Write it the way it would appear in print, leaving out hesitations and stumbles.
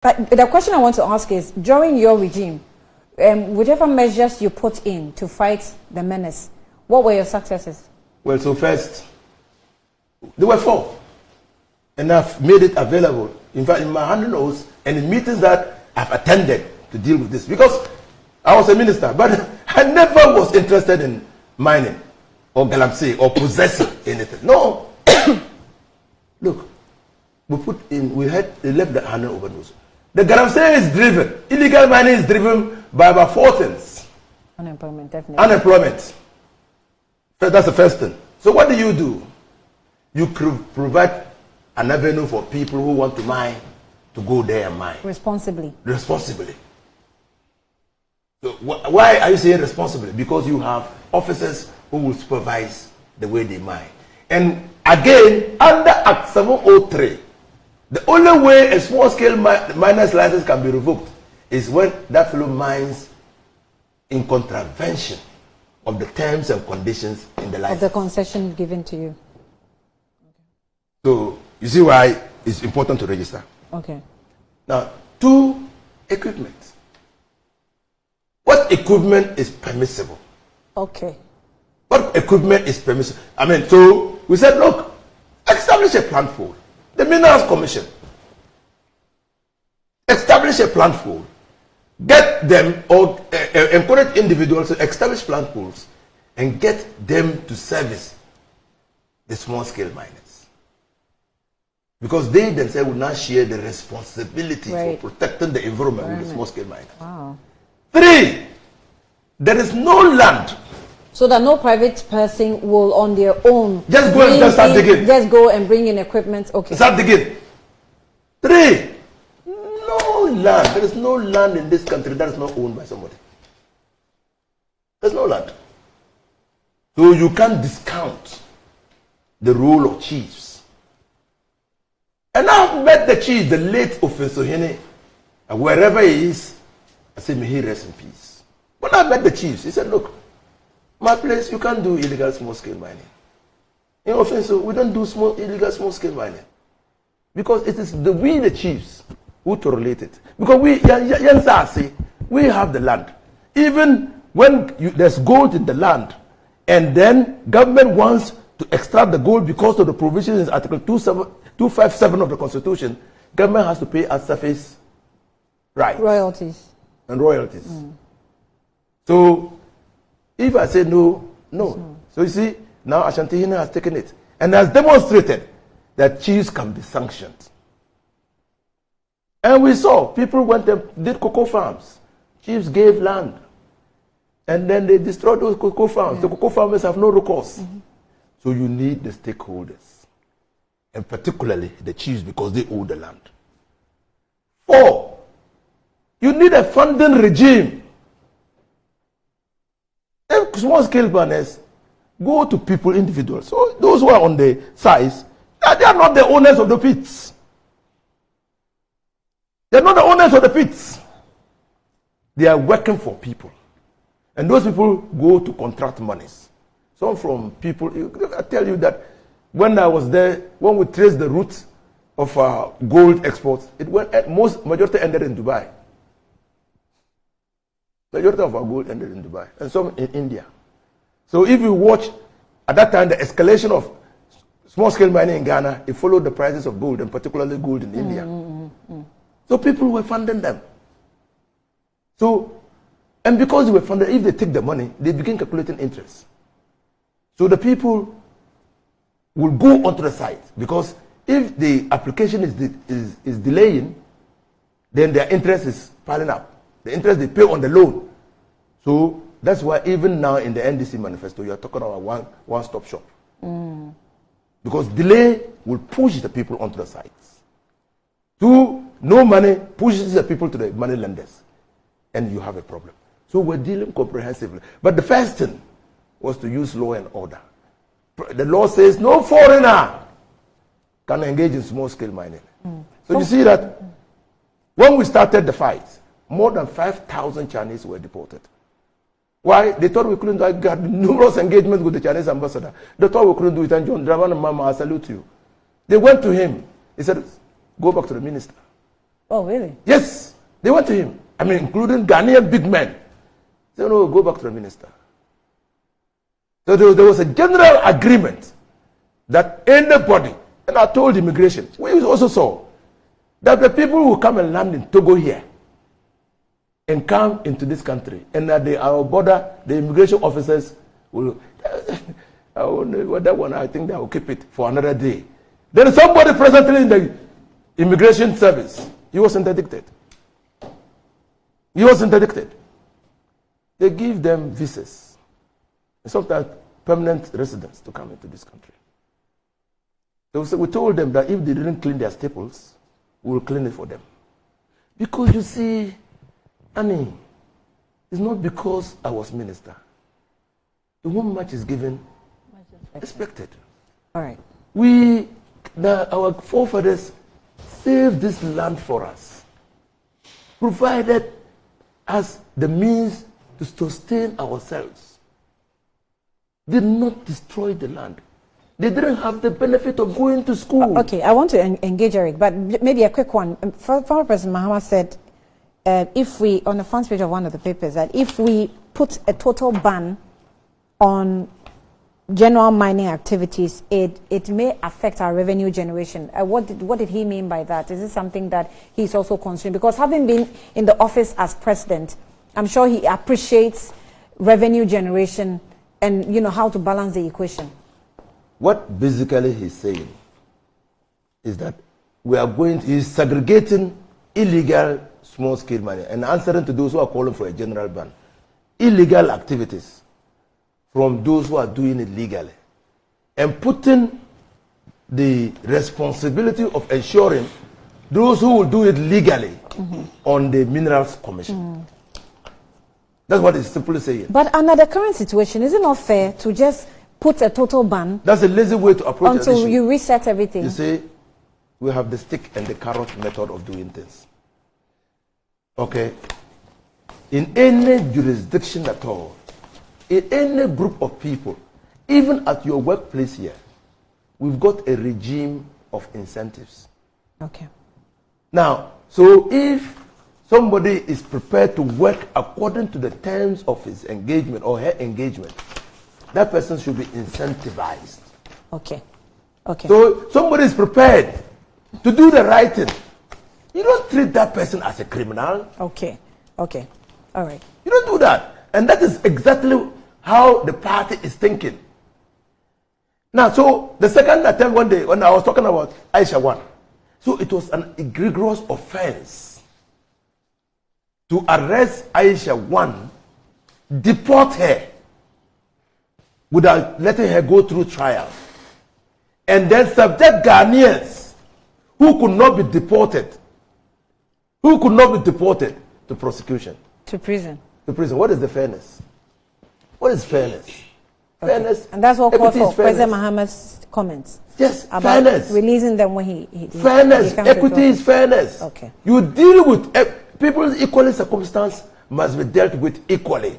But the question I want to ask is, during your regime, whichever measures you put in to fight the menace, what were your successes? Well, so first, there were 4. And I've made it available. In fact, in my handles and in meetings that I've attended to deal with this. Because I was a minister, but I never was interested in mining or galamsey or possessing anything. No. Look, we left the handle over those. The galamsey is driven. Illegal mining is driven by about 4 things. Unemployment, definitely. Unemployment. That's the first thing. So what do? You provide an avenue for people who want to mine to go there and mine. Responsibly. Responsibly. So why are you saying responsibly? Because you have officers who will supervise the way they mine. And again, under Act 703, the only way a small-scale miner's license can be revoked is when that fellow mines in contravention of the terms and conditions in the license. Of the concession given to you. So, you see why it's important to register. Okay. Now, 2, equipment. What equipment is permissible? Okay. What equipment is permissible? I mean, so we said, look, establish a plant pool. The Minerals Commission. Establish a plant pool. Get them or encourage individuals to establish plant pools and get them to service the small-scale miners. Because they themselves will now share the responsibility for protecting the environment with the small-scale miners. Wow. 3, there is no land. So that no private person will on their own just go and just start digging. Just go and bring in equipment. Okay. Start digging. 3, no land. There is no land in this country that is not owned by somebody. There's no land. So you can't discount the role of chiefs. And I've met the chief, the late Ofensohene, and wherever he is, I said, may he rest in peace. When I met the chiefs, he said, look, my place, you can't do illegal small-scale mining. In Ofenso, we don't do illegal small-scale mining. Because it is we, the chiefs, who tolerate it. Because we have the land. Even when there's gold in the land, and then government wants to extract the gold because of the provisions in Article 257 of the Constitution, government has to pay us surface rights. Royalties. And royalties. So, if I say no. So you see, now Ashanti Hina has taken it and has demonstrated that chiefs can be sanctioned. And we saw people went and did cocoa farms. Chiefs gave land. And then they destroyed those cocoa farms. The cocoa farmers have no recourse. So you need the stakeholders. And particularly the chiefs because they own the land. 4, you need a funding regime. Small scale miners go to people, individuals. So those who are on the sides, they are not the owners of the pits. They are not the owners of the pits. They are working for people. And those people go to contract monies. Some from people, I tell you that when I was there, when we traced the route of gold exports, it went majority ended in Dubai. Majority of our gold ended in Dubai and some in India. So if you watch, at that time, the escalation of small-scale mining in Ghana, it followed the prices of gold, and particularly gold in India. So people were funding them. So, and because they were funded, if they take the money, they begin calculating interest. So the people will go onto the site, because if the application is delaying, then their interest is piling up. The interest they pay on the loan. So that's why even now in the NDC manifesto, you are talking about one-stop shop. Because delay will push the people onto the sites. 2, no money pushes the people to the money lenders. And you have a problem. So we're dealing comprehensively. But the first thing was to use law and order. The law says no foreigner can engage in small-scale mining. So you see that when we started the fight, more than 5,000 Chinese were deported. Why? They thought we couldn't do it. Got numerous engagements with the Chinese ambassador. They thought we couldn't do it. And John Draman and Mama, I salute you. They went to him. He said, go back to the minister Oh, really? Yes, they went to him. I mean, including Ghanaian big men. They said, no, go back to the minister. So there was a general agreement that anybody, and I told immigration, we also saw that the people who come and land in Togo here and come into this country, and that our border, the immigration officers will, that one, I think they will keep it for another day. There is somebody presently in the immigration service. He was interdicted. He was interdicted. They give them visas, and sometimes permanent residence to come into this country. So we told them that if they didn't clean their staples, we will clean it for them. Because you see, Annie, it's not because I was minister. To whom much is given, expected. All right. Our forefathers saved this land for us, provided us the means to sustain ourselves. Did not destroy the land. They didn't have the benefit of going to school. Okay, I want to engage Eric, but maybe a quick one. Former President Mahama said, if we, on the front page of one of the papers, that if we put a total ban on general mining activities, it may affect our revenue generation. What did he mean by that? Is this something that he's also concerned? Because having been in the office as president, I'm sure he appreciates revenue generation and how to balance the equation. What basically he's saying is that he's segregating illegal small-scale mining and answering to those who are calling for a general ban. Illegal activities from those who are doing it legally, and putting the responsibility of ensuring those who will do it legally on the Minerals Commission. That's what he's simply saying. But under the current situation, is it not fair to just put a total ban? That's a lazy way to approach until the issue. You reset everything. You see, we have the stick and the carrot method of doing things. Okay? In any jurisdiction at all, in any group of people, even at your workplace here, we've got a regime of incentives. Okay. Now, so if somebody is prepared to work according to the terms of his engagement or her engagement, that person should be incentivized. Okay. Okay. So somebody is prepared to do the right thing. You don't treat that person as a criminal. Okay. Okay. All right. You don't do that. And that is exactly how the party is thinking. Now, so the second attempt one day, when I was talking about Aisha 1, so it was an egregious offense to arrest Aisha 1, deport her without letting her go through trial, and then subject Ghanaians who could not be deported, to prosecution. To prison. To prison. What is the fairness? What is fairness? Okay. Fairness. And that's what called for President Mahama's comments. Yes, about fairness. Releasing them when he fairness. Equity is fairness. Okay. You deal with people's equally circumstance must be dealt with equally.